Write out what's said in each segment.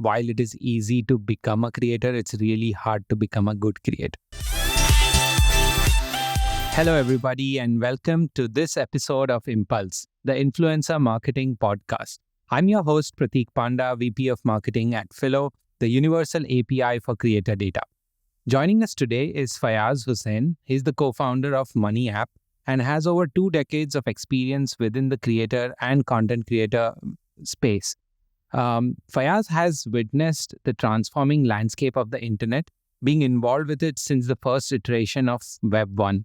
while it is easy to become a creator, it's really hard to become a good creator. Hello, everybody, and welcome to this episode of Impulse, the Influencer Marketing Podcast. I'm your host, Prateek Panda, VP of Marketing at Phyllo, the universal API for creator data. Joining us today is Fayyaz Hussain. He's the co-founder of MoneyyApp and has over 2 decades of experience within the creator and content creator space. Fayyaz has witnessed the transforming landscape of the internet, being involved with it since the first iteration of Web 1.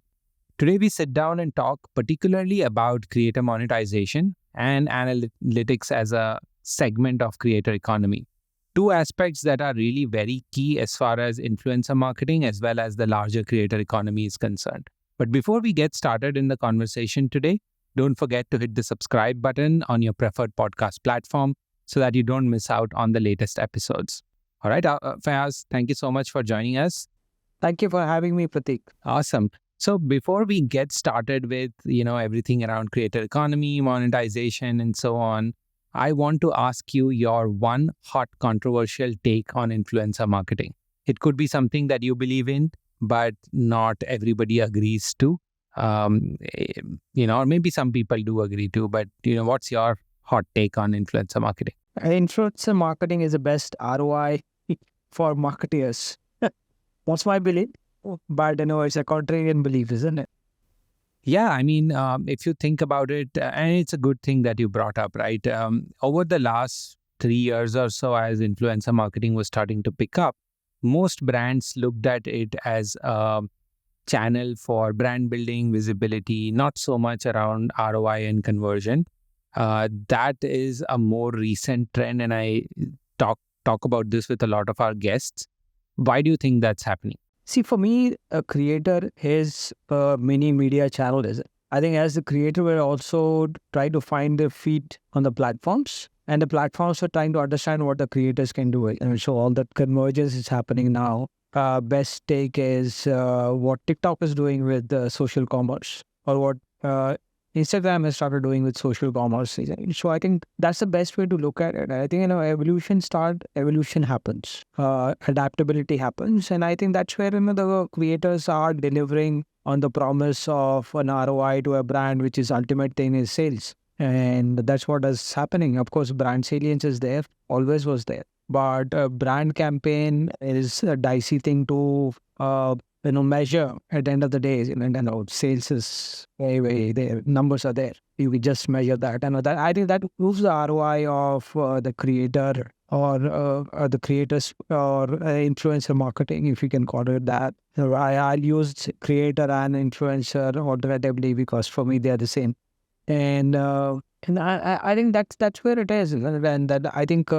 Today, we sit down and talk particularly about creator monetization and analytics as a segment of creator economy. Two aspects that are really very key as far as influencer marketing as well as the larger creator economy is concerned. But before we get started in the conversation today, don't forget to hit the subscribe button on your preferred podcast platform so that you don't miss out on the latest episodes. All right, Fayyaz, thank you so much for joining us. Thank you for having me, Prateek. Awesome. So before we get started with, everything around creator economy, monetization, and so on, I want to ask you your one hot controversial take on influencer marketing. It could be something that you believe in, but not everybody agrees to. Or maybe some people do agree to, but what's your hot take on influencer marketing? Influencer marketing is the best ROI for marketers. What's my belief? But it's a contrarian belief, isn't it? Yeah, I mean, if you think about it, and it's a good thing that you brought up, right? Over the last 3 years or so, as influencer marketing was starting to pick up, most brands looked at it as a channel for brand building, visibility, not so much around ROI and conversion. That is a more recent trend, and I talk about this with a lot of our guests. Why do you think that's happening? See, for me, a creator is a mini media channel, is it? I think as the creator, we're also try to find their feet on the platforms, and the platforms are trying to understand what the creators can do. And so all that convergence is happening now. Best take is what TikTok is doing with social commerce, or what Instagram has started doing with social commerce. So I think that's the best way to look at it. I think, evolution happens, adaptability happens. And I think that's where, the creators are delivering on the promise of an ROI to a brand, which is ultimate thing is sales. And that's what is happening. Of course, brand salience is there, always was there. But a brand campaign is a dicey thing to measure at the end of the day. Sales is way there. Numbers are there. You can just measure that. And that, I think that proves the ROI of the creator or the creators or influencer marketing, if you can call it that. I'll use creator and influencer alternatively because for me, they are the same. And I think that's where it is. And that I think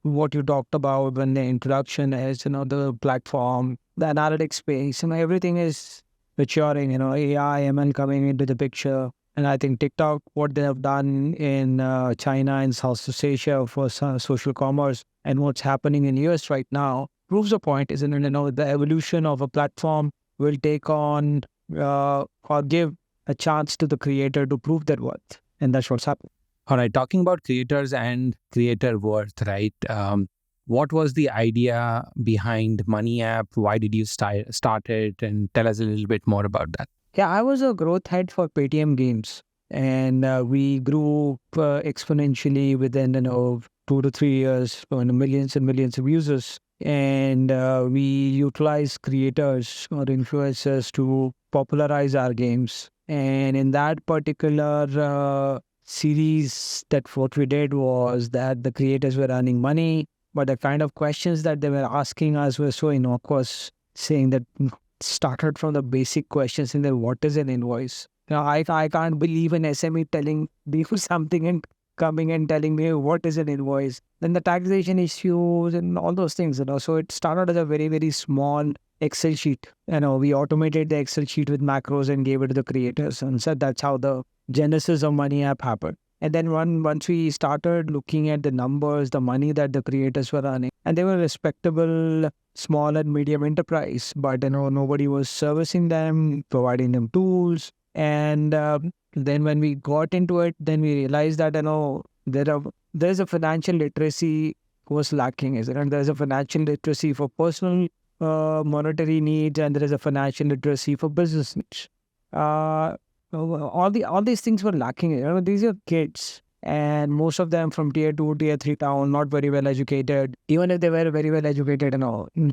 what you talked about when the introduction is, the platform, the analytics space, everything is maturing, AI, ML coming into the picture. And I think TikTok, what they have done in China and Southeast Asia for social commerce and what's happening in US right now proves the point, isn't it? The evolution of a platform will take on or give a chance to the creator to prove their worth. And that's what's happening. All right, talking about creators and creator worth, right? What was the idea behind MoneyyApp? Why did you start it? And tell us a little bit more about that. Yeah, I was a growth head for Paytm Games. And we grew exponentially within 2 to 3 years, millions and millions of users. And we utilized creators or influencers to popularize our games. And in that particular series, that what we did was that the creators were earning money, but the kind of questions that they were asking us were so innocuous, saying that started from the basic questions in there, what is an invoice? I can't believe an SME telling me something and coming and telling me what is an invoice. Then the taxation issues and all those things, So it started as a very, very small Excel sheet. We automated the Excel sheet with macros and gave it to the creators. And so that's how the genesis of MoneyyApp happened. And then once we started looking at the numbers, the money that the creators were earning, and they were respectable small and medium enterprise, but nobody was servicing them, providing them tools. And then when we got into it, then we realized that there's a financial literacy was lacking, isn't it? There is a financial literacy for personal monetary needs, and there is a financial literacy for business needs. Uh, all these things were lacking. These are kids, and most of them from tier 2, tier 3 town, not very well educated. Even if they were very well educated,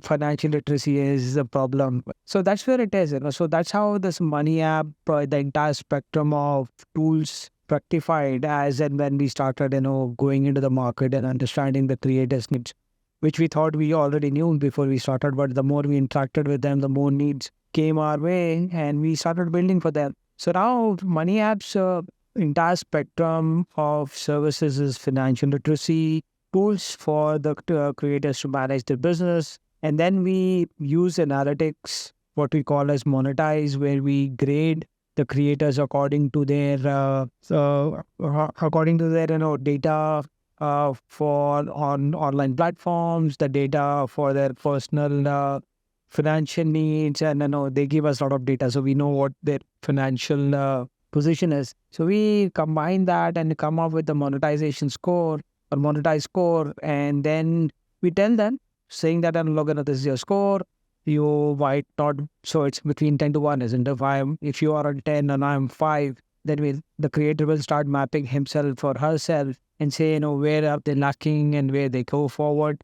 financial literacy is a problem. So that's where it is. So that's how this Money app, the entire spectrum of tools fructified as and when we started, going into the market and understanding the creators' needs, which we thought we already knew before we started. But the more we interacted with them, the more needs came our way, and we started building for them. So now Money App's entire spectrum of services is financial literacy, tools for the creators to manage their business. And then we use analytics, what we call as monetize, where we grade the creators according to their data for on online platforms, the data for their personal financial needs, and they give us a lot of data, so we know what their financial position is. So we combine that and come up with the monetization score or monetize score, and then we tell them, saying that, look, this is your score. You might not, so it's between 10 to 1, isn't it? If you are on 10 and I'm 5, then the creator will start mapping himself or herself and say, where are they lacking and where they go forward.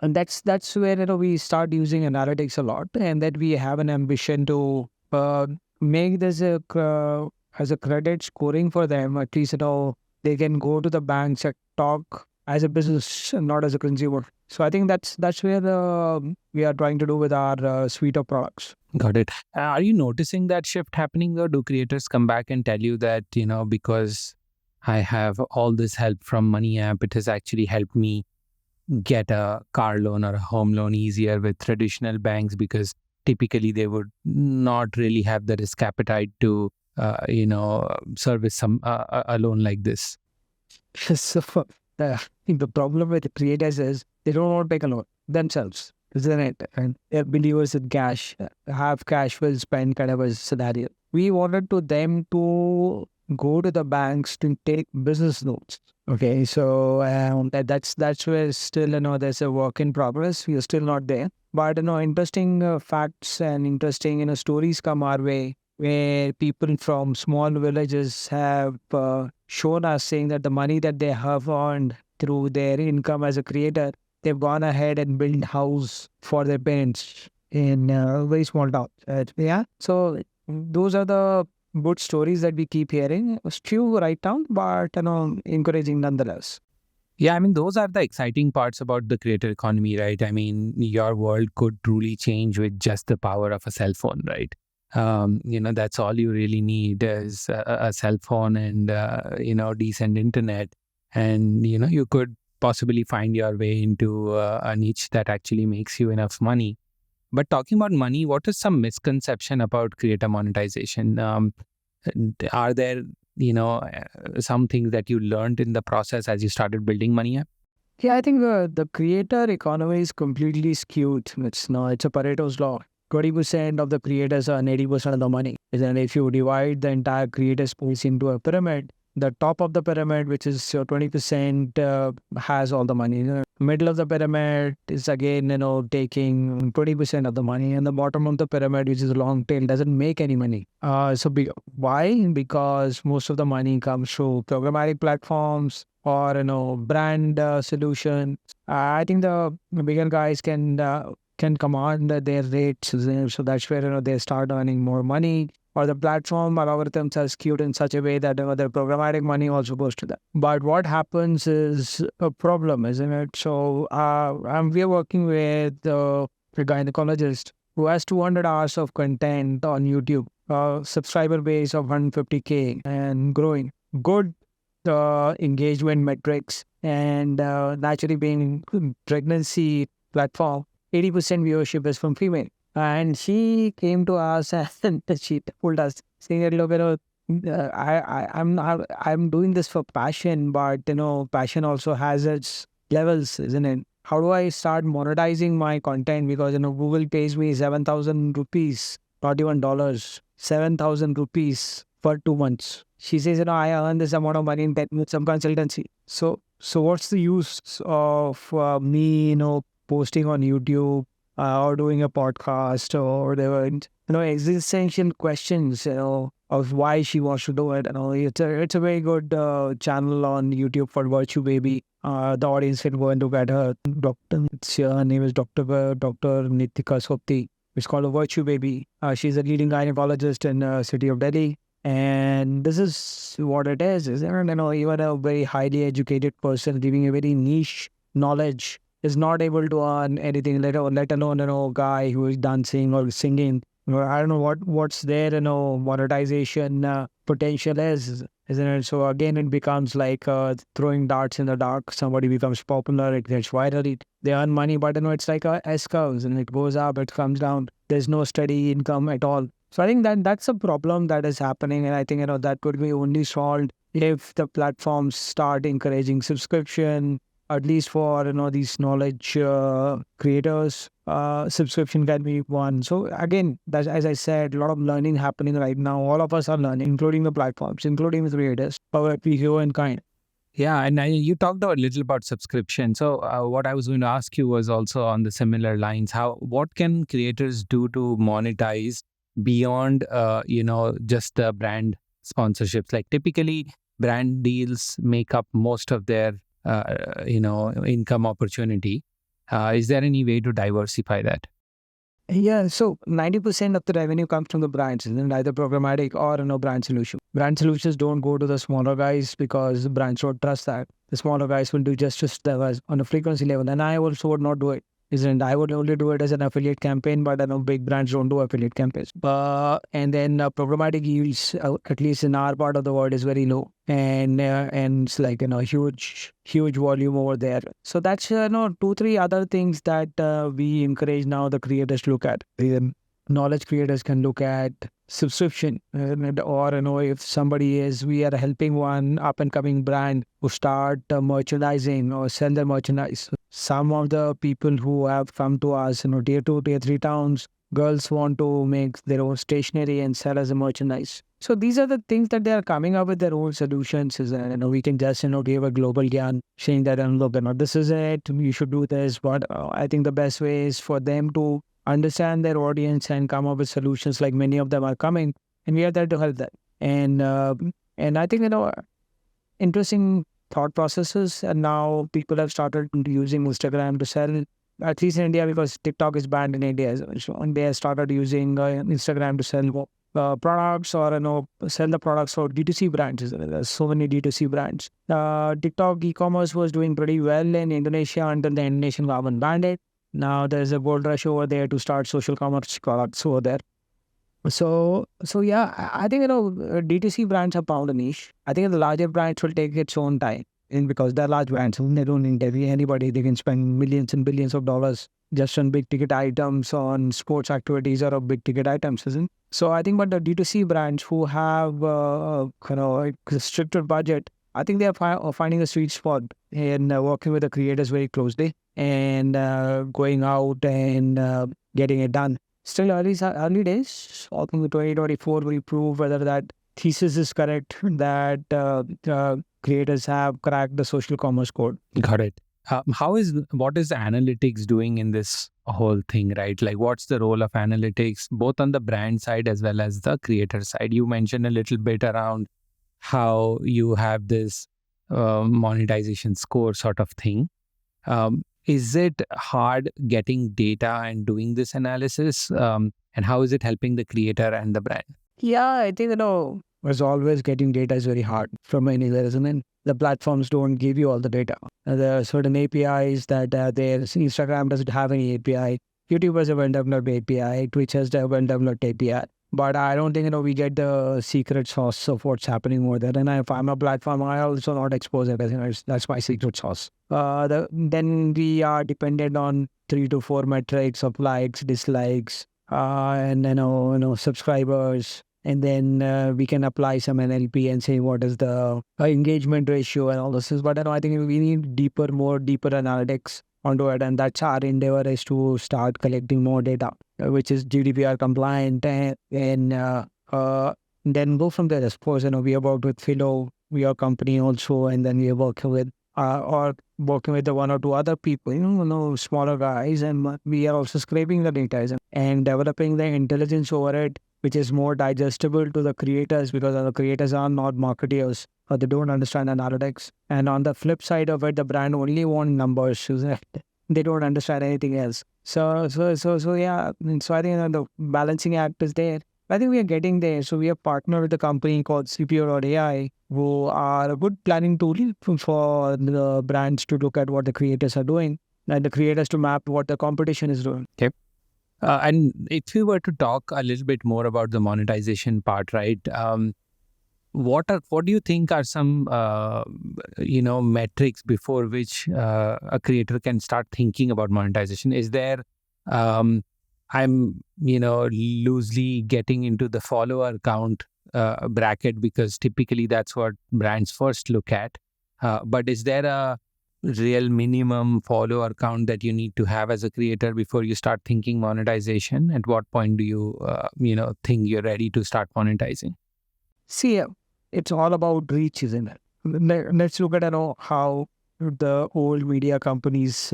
And that's where, we start using analytics a lot, and that we have an ambition to make this as a credit scoring for them. At least, they can go to the banks and talk as a business and not as a consumer. So I think that's where we are trying to do with our suite of products. Got it. Are you noticing that shift happening, or do creators come back and tell you that, because I have all this help from MoneyyApp, it has actually helped me get a car loan or a home loan easier with traditional banks, because typically they would not really have the risk appetite to, service a loan like this? So the problem with the creators is they don't want to take a loan themselves, isn't it? And they're believers in cash, have cash, will spend kind of a scenario. We wanted them to go to the banks to take business loans. Okay, so that's where still, there's a work in progress. We are still not there. But, interesting facts and interesting, stories come our way, where people from small villages have shown us, saying that the money that they have earned through their income as a creator, they've gone ahead and built house for their parents in very small towns. Yeah, so those are the good stories that we keep hearing. It's few right now, but encouraging nonetheless. Yeah, those are the exciting parts about the creator economy, right? Your world could truly change with just the power of a cell phone, right? That's all you really need is a cell phone and, decent internet. And, you could possibly find your way into a niche that actually makes you enough money. But talking about money, what is some misconception about creator monetization? Are there, some things that you learned in the process as you started building MoneyyApp? Yeah, I think the creator economy is completely skewed. It's a Pareto's law. 20% of the creators earn 80% of the money. And if you divide the entire creator space into a pyramid, the top of the pyramid, which is 20%, has all the money. Middle of the pyramid is again, taking 20% of the money, and the bottom of the pyramid, which is a long tail, doesn't make any money. Why? Because most of the money comes through programmatic platforms or brand solutions. I think the bigger guys can command their rates, so that's where they start earning more money. Or the platform algorithms are skewed in such a way that their programmatic money also goes to them. But what happens is a problem, isn't it? So we are working with a gynecologist who has 200 hours of content on YouTube, subscriber base of 150K and growing. Good engagement metrics, and naturally being pregnancy platform, 80% viewership is from female. And she came to us and she told us, saying, look, I'm doing this for passion, but passion also has its levels, isn't it? How do I start monetizing my content? Because Google pays me 7,000 rupees, not even dollars, 7,000 rupees for 2 months. She says, I earn this amount of money in 10 minutes of consultancy. So So what's the use of me, posting on YouTube or doing a podcast or whatever? And, existential questions, of why she wants to do it. It's a very good channel on YouTube for Virtue Baby. The audience can go and look at her. Her name is Dr. Nitika Sopti. It's called a Virtue Baby. She's a leading gynecologist in city of Delhi. And this is what it is, isn't it? Even a very highly educated person giving a very niche knowledge is not able to earn anything, let alone, a guy who is dancing or singing. I don't know what's there, monetization potential is, isn't it? So again, it becomes like throwing darts in the dark. Somebody becomes popular, it gets viral, they earn money, but it's like a S-curves, and it goes up, it comes down. There's no steady income at all. So I think that's a problem that is happening, and I think that could be only solved if the platforms start encouraging subscription, at least for these knowledge creators. Subscription can be one. So again, that's, as I said, a lot of learning happening right now. All of us are learning, including the platforms, including the creators, power be humankind. Yeah, and you talked a little about subscription. So what I was going to ask you was also on the similar lines. What can creators do to monetize beyond just the brand sponsorships? Like typically, brand deals make up most of their income opportunity. Is there any way to diversify that? Yeah, so 90% of the revenue comes from the brands, and either programmatic or brand solution. Brand solutions don't go to the smaller guys because the brands don't trust that. The smaller guys will do just on a frequency level, and I also would not do it. Isn't I would only do it as an affiliate campaign, but I know big brands don't do affiliate campaigns. And then programmatic yields, at least in our part of the world, is very low, and it's like huge volume over there. So that's 2-3 other things that we encourage now the creators to look at. The knowledge creators can look at subscription, or if we are helping one up and coming brand who start merchandising or sell their merchandise. Some of the people who have come to us, tier 2, tier 3 towns, girls want to make their own stationery and sell as a merchandise. So these are the things that they are coming up with their own solutions. We can just give a global yarn saying that look, this is it, you should do this. But I think the best way is for them to understand their audience and come up with solutions, like many of them are coming, and we are there to help them. And I think interesting thought processes, and now people have started using Instagram to sell, at least in India, because TikTok is banned in India. So they have started using Instagram to sell products, or sell the products for D2C brands. There's so many D2C brands. TikTok e-commerce was doing pretty well in Indonesia until the Indonesian government banned it. Now there's a gold rush over there to start social commerce products over there. So yeah, I think D2C brands have found a niche. I think the larger brands will take its own time, and because they're large brands, they don't interview anybody. They can spend millions and billions of dollars just on big ticket items, on sports activities or big ticket items, isn't? So I think, but the D2C brands who have a stricter budget, I think they are finding a sweet spot and working with the creators very closely and going out and getting it done. Still early days. I think 2024 will prove whether that thesis is correct, that creators have cracked the social commerce code. Got it. What is analytics doing in this whole thing, right? Like, what's the role of analytics, both on the brand side as well as the creator side? You mentioned a little bit around how you have this monetization score sort of thing. Is it hard getting data and doing this analysis? And how is it helping the creator and the brand? Yeah, I think, as always, getting data is very hard from anywhere, isn't it? The platforms don't give you all the data. There are certain APIs that there. Instagram doesn't have any API. YouTube has a well-developed API. Twitch has a well-developed API. But I don't think, we get the secret sauce of what's happening over there. And if I'm a platform, I also not expose it. That's my secret sauce. Then we are dependent on 3 to 4 metrics of likes, dislikes, and subscribers. And then we can apply some NLP and say what is the engagement ratio and all this. But I think we need deeper analytics onto it, and that's our endeavor, is to start collecting more data, which is GDPR compliant, and then go from there. I suppose we have worked with Phyllo, we are a company also, and then we are working with or working with the one or two other people, smaller guys, and we are also scraping the data and developing the intelligence over it, which is more digestible to the creators because the creators are not marketeers or they don't understand analytics. And on the flip side of it, the brand only want numbers. They don't understand anything else. So yeah. And so I think the balancing act is there. I think we are getting there. So we have partnered with a company called CPO.ai, who are a good planning tool for the brands to look at what the creators are doing and the creators to map what the competition is doing. Okay. And if you were to talk a little bit more about the monetization part, right? What do you think are some metrics before which a creator can start thinking about monetization? Is there I'm loosely getting into the follower count bracket because typically that's what brands first look at. But is there a real minimum follower count that you need to have as a creator before you start thinking monetization? At what point do you think you're ready to start monetizing? See, it's all about reach, isn't it? Let's look at how the old media companies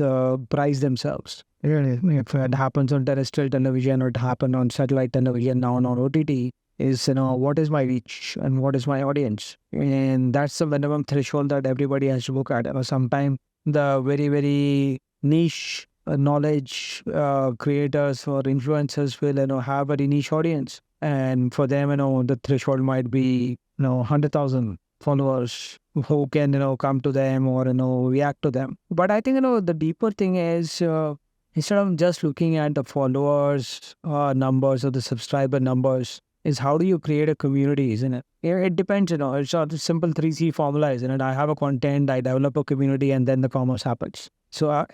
price themselves. If it happens on terrestrial television or it happened on satellite television, now on OTT, is what is my reach and what is my audience, and that's the minimum threshold that everybody has to look at. Sometimes the very, very niche knowledge creators or influencers will have a niche audience, and for them the threshold might be 100,000 followers who can come to them or react to them. But I think the deeper thing is, instead of just looking at the followers numbers or the subscriber numbers, is how do you create a community, isn't it? It depends, it's not a simple 3C formula, isn't it? I have a content, I develop a community, and then the commerce happens. So,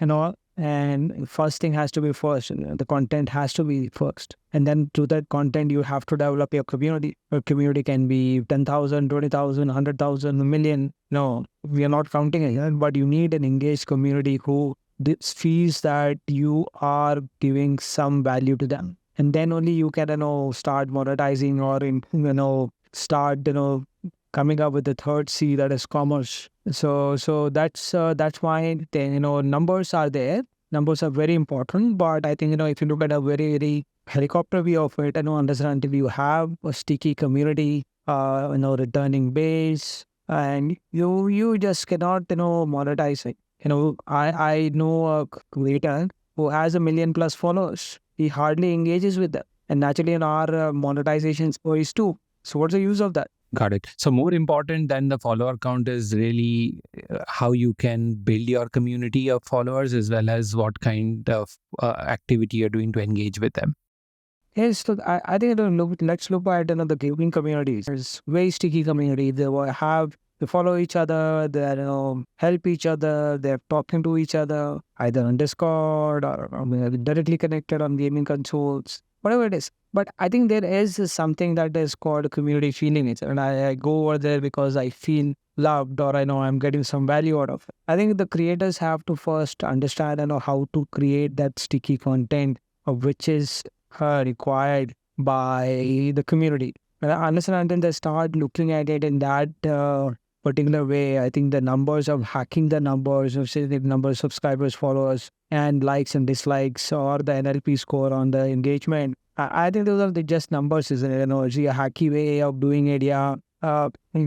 and first thing has to be first. The content has to be first. And then to that content, you have to develop your community. Your community can be 10,000, 20,000, 100,000, a million. No, we are not counting it, but you need an engaged community who feels that you are giving some value to them. And then only you can, start monetizing or, start, coming up with the third C, that is commerce. So that's why numbers are there. Numbers are very important, but I think if you look at a very, very helicopter view of it, understand if you have a sticky community, returning base, and you just cannot monetize it. I know a creator who has 1 million plus followers. He hardly engages with them, and naturally in our monetization is too. So what's the use of that? Got it. So more important than the follower count is really how you can build your community of followers, as well as what kind of activity you're doing to engage with them. Yes, so I think let's look at the gaming communities. There's very sticky community. They follow each other, they help each other, they're talking to each other, either on Discord or directly connected on gaming consoles, whatever it is. But I think there is something that is called community feeling. And I go over there because I feel loved, or I know I'm getting some value out of it. I think the creators have to first understand how to create that sticky content, which is required by the community. And I understand until they start looking at it in that particular way, I think the numbers of hacking the numbers of, say, the number of subscribers, followers, and likes and dislikes, or the NLP score on the engagement, I think those are just numbers, isn't it? It's a hacky way of doing it, yeah.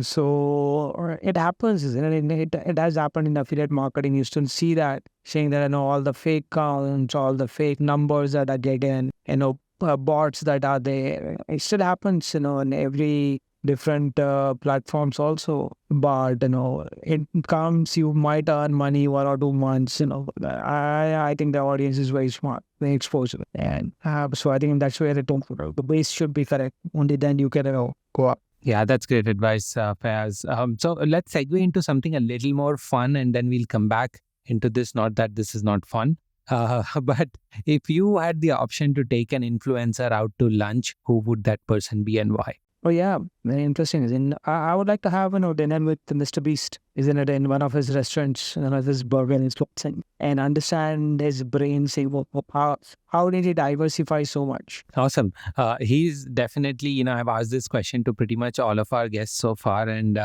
So it happens, isn't it? It has happened in affiliate marketing. You still see that, saying that all the fake counts, all the fake numbers that are getting, bots that are there. It still happens, in every different platforms also. But it comes, you might earn money 1 or 2 months. I think the audience is very smart, very exposed, and so I think that's where the base should be correct. Only then you can go up. Yeah, that's great advice, Fayyaz. So let's segue into something a little more fun, and then we'll come back into this. Not that this is not fun, but if you had the option to take an influencer out to lunch, who would that person be and why? Oh yeah, very interesting. I would like to have dinner with Mr. Beast, isn't it, in one of his restaurants, his burger influencing, and understand his brain, say, how did he diversify so much? Awesome. He's definitely, I've asked this question to pretty much all of our guests so far, and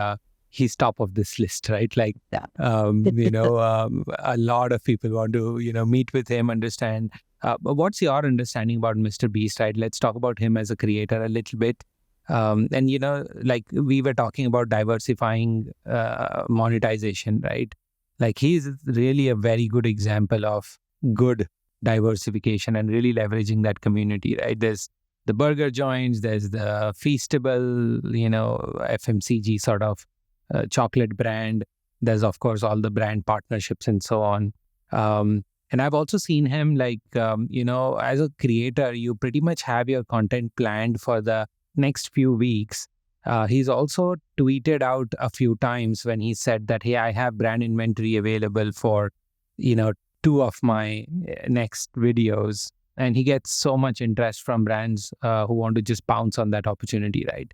he's top of this list, right? Like, Yeah. a lot of people want to, meet with him, understand. But what's your understanding about Mr. Beast, right? Let's talk about him as a creator a little bit. And, like we were talking about diversifying monetization, right? Like he's really a very good example of good diversification and really leveraging that community, right? There's the burger joints, there's the Feastable, FMCG sort of chocolate brand. There's, of course, all the brand partnerships and so on. And I've also seen him as a creator, you pretty much have your content planned for the next few weeks. He's also tweeted out a few times when he said that, hey, I have brand inventory available for, 2 of my next videos. And he gets so much interest from brands who want to just pounce on that opportunity, right?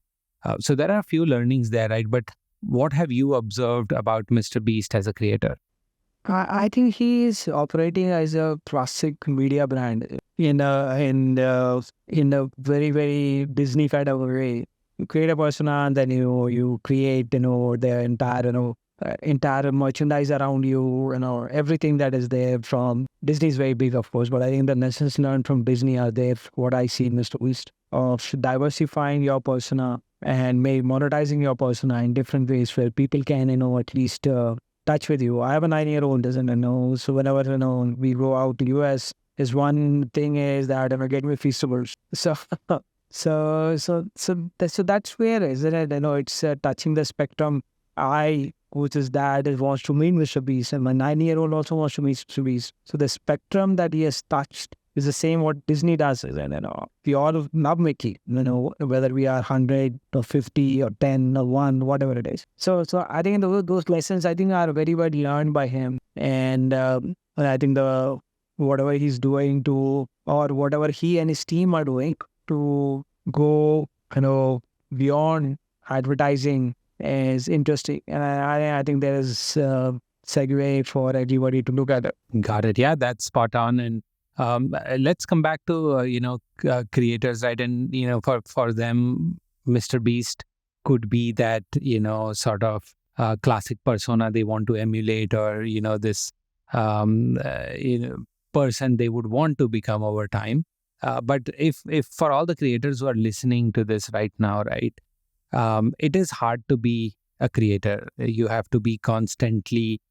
So there are a few learnings there, right? But what have you observed about Mr. Beast as a creator? I think he is operating as a classic media brand in a very, very Disney kind of way. You create a persona, and then you create the entire merchandise around you, everything that is there. From Disney is very big, of course, but I think the lessons learned from Disney are there. What I see in Mr. Beast of diversifying your persona and maybe monetizing your persona in different ways where people can at least touch with you. I have a 9-year-old, doesn't know. So whenever we go out to US, his one thing is that get me Feastables. So that's where, isn't it? It's touching the spectrum. Which is dad, wants to meet Mr. Beast, and my 9-year-old also wants to meet Mr. Beast. So the spectrum that he has touched is the same what Disney does, and we all love Mickey, whether we are 100 or 50 or 10 or 1, whatever it is. So I think those lessons I think are very well learned by him, and I think whatever he's doing or whatever he and his team are doing to go beyond advertising is interesting, and I think there is segue for everybody to look at it. Got it. Yeah, that's spot on. And let's come back to creators, right? And for them, Mr. Beast could be that sort of classic persona they want to emulate, or this person they would want to become over time. But if for all the creators who are listening to this right now, right, it is hard to be a creator. You have to be constantly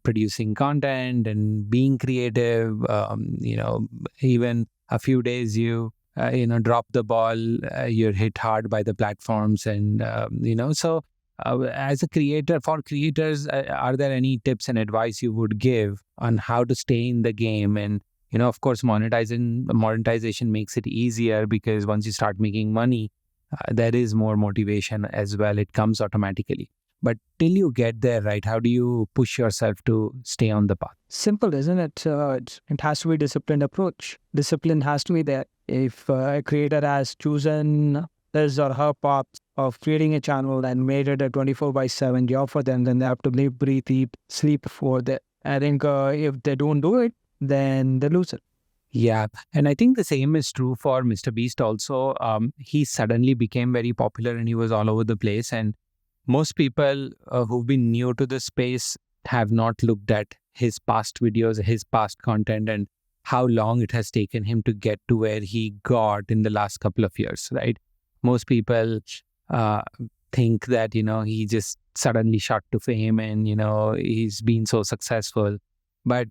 producing content and being creative. Even a few days you drop the ball, you're hit hard by the platforms, and So, as a creator, for creators, are there any tips and advice you would give on how to stay in the game? And of course, monetization makes it easier because once you start making money, there is more motivation as well. It comes automatically. But till you get there, right, how do you push yourself to stay on the path? Simple, isn't it? It has to be a disciplined approach. Discipline has to be there. If a creator has chosen his or her path of creating a channel and made it a 24/7 job for them, then they have to live, breathe, eat, sleep for that. I think if they don't do it, then they lose it. Yeah. And I think the same is true for Mr. Beast also. He suddenly became very popular and he was all over the place. And most people who've been new to the space have not looked at his past videos, his past content, and how long it has taken him to get to where he got in the last couple of years, right? Most people think that, he just suddenly shot to fame and, he's been so successful. But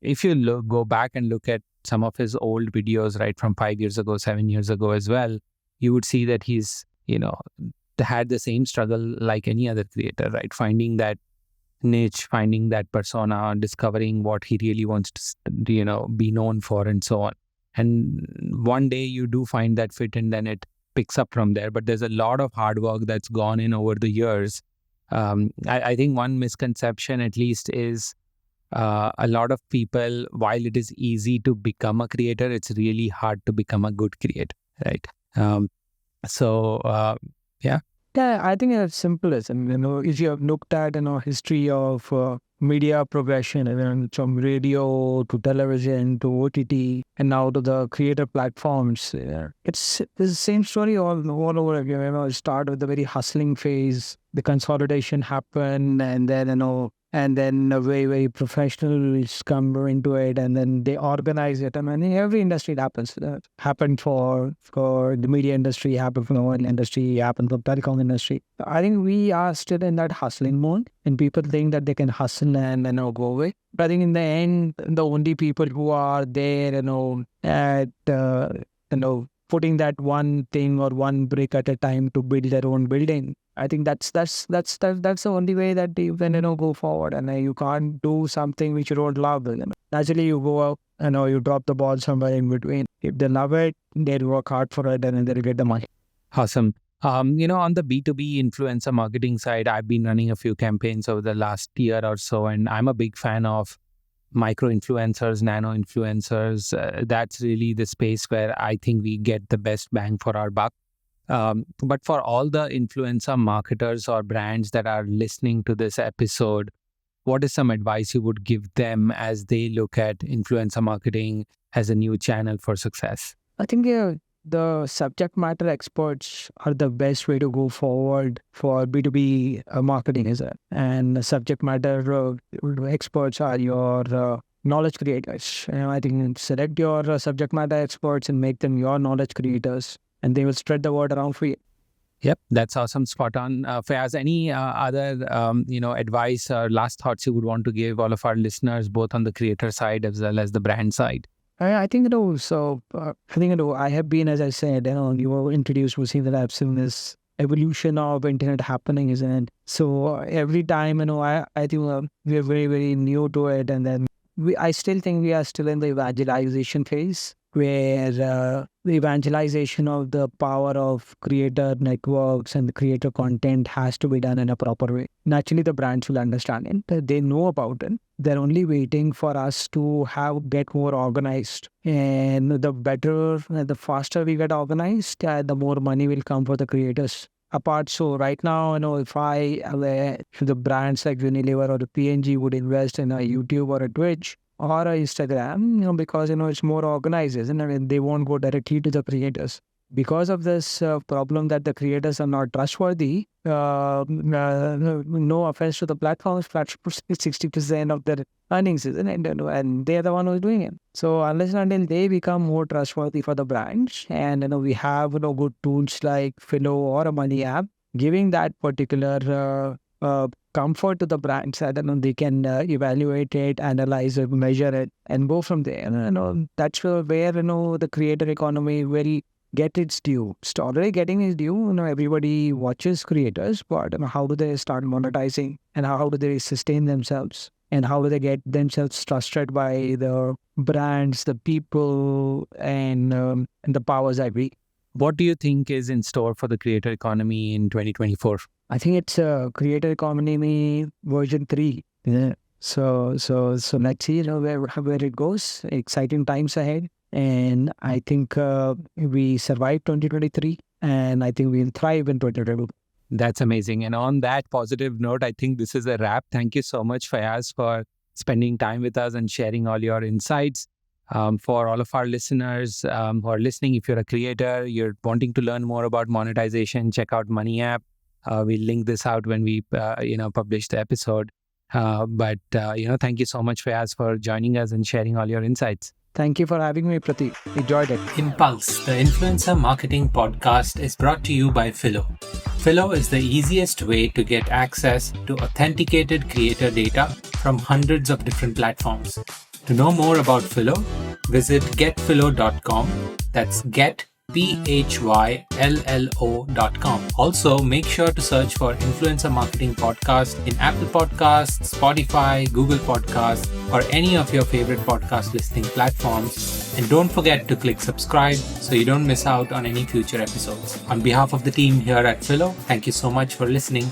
if you go back and look at some of his old videos, right, from 5 years ago, 7 years ago as well, you would see that he's, had the same struggle like any other creator, right? Finding that niche, finding that persona, discovering what he really wants to, be known for, and so on. And one day you do find that fit, and then it picks up from there. But there's a lot of hard work that's gone in over the years. I think one misconception, at least, is a lot of people, while it is easy to become a creator, it's really hard to become a good creator, right? Yeah. Yeah, I think it's simple as, if you have looked at history of media progression, from radio to television to OTT and now to the creator platforms. It's the same story all over again. It start with the very hustling phase, the consolidation happened, and then a very, very professionals come into it, and then they organize it. I mean, in every industry it happens. Happened for the media industry, happened for the oil industry, happened for the telecom industry. I think we are still in that hustling mode, and people think that they can hustle and go away. But I think in the end, the only people who are there, at putting that one thing or one brick at a time to build their own building. I think that's the only way that you can go forward, and you can't do something which you don't love. Naturally, you go out, you drop the ball somewhere in between. If they love it, they'll work hard for it, and then they'll get the money. Awesome. On the B2B influencer marketing side, I've been running a few campaigns over the last year or so, and I'm a big fan of micro influencers, nano influencers. That's really the space where I think we get the best bang for our buck. But for all the influencer marketers or brands that are listening to this episode, what is some advice you would give them as they look at influencer marketing as a new channel for success? I think the subject matter experts are the best way to go forward for B2B marketing, is it? And the subject matter experts are your knowledge creators. I think select your subject matter experts and make them your knowledge creators, and they will spread the word around for you. Yep, that's awesome. Spot on. Fayyaz, any other advice or last thoughts you would want to give all of our listeners, both on the creator side as well as the brand side? I think, I have been, as I said, you were introduced to see that I've seen this evolution of internet happening, isn't it? So every time, I think we are very, very new to it. And then I still think we are still in the evangelization phase, where the evangelization of the power of creator networks and the creator content has to be done in a proper way. Naturally, the brands will understand it. They know about it. They're only waiting for us to get more organized. And the faster we get organized, the more money will come for the creators. So right now, if the brands like Unilever or the P&G would invest in a YouTube or a Twitch, or Instagram, because, it's more organized, isn't it? And they won't go directly to the creators. Because of this problem that the creators are not trustworthy, no offense to the platforms 60% of their earnings, isn't it? And they're the one who's doing it. So unless and until they become more trustworthy for the brands, and, we have, good tools like Phyllo or a MoneyyApp, giving that particular comfort to the brands that they can evaluate it, analyze it, measure it, and go from there. That's where the creator economy will get its due. It's already getting its due. Everybody watches creators, but how do they start monetizing, and how do they sustain themselves, and how do they get themselves trusted by the brands, the people, and the powers that be. What do you think is in store for the creator economy in 2024? I think it's creator economy version 3. Yeah. So let's see where it goes. Exciting times ahead. And I think we survived 2023, and I think we'll thrive in 2022. That's amazing. And on that positive note, I think this is a wrap. Thank you so much, Fayyaz, for spending time with us and sharing all your insights. For all of our listeners who are listening, if you're a creator, you're wanting to learn more about monetization, check out MoneyyApp. We'll link this out when we publish the episode. But thank you so much, Fayyaz, for joining us and sharing all your insights. Thank you for having me, Prateek. Enjoyed it. Impulse, the influencer marketing podcast, is brought to you by Phyllo. Phyllo is the easiest way to get access to authenticated creator data from hundreds of different platforms. To know more about Phyllo, visit getphyllo.com. That's getphyllo.com. Also, make sure to search for Influencer Marketing Podcast in Apple Podcasts, Spotify, Google Podcasts, or any of your favorite podcast listening platforms. And don't forget to click subscribe so you don't miss out on any future episodes. On behalf of the team here at Phyllo, thank you so much for listening.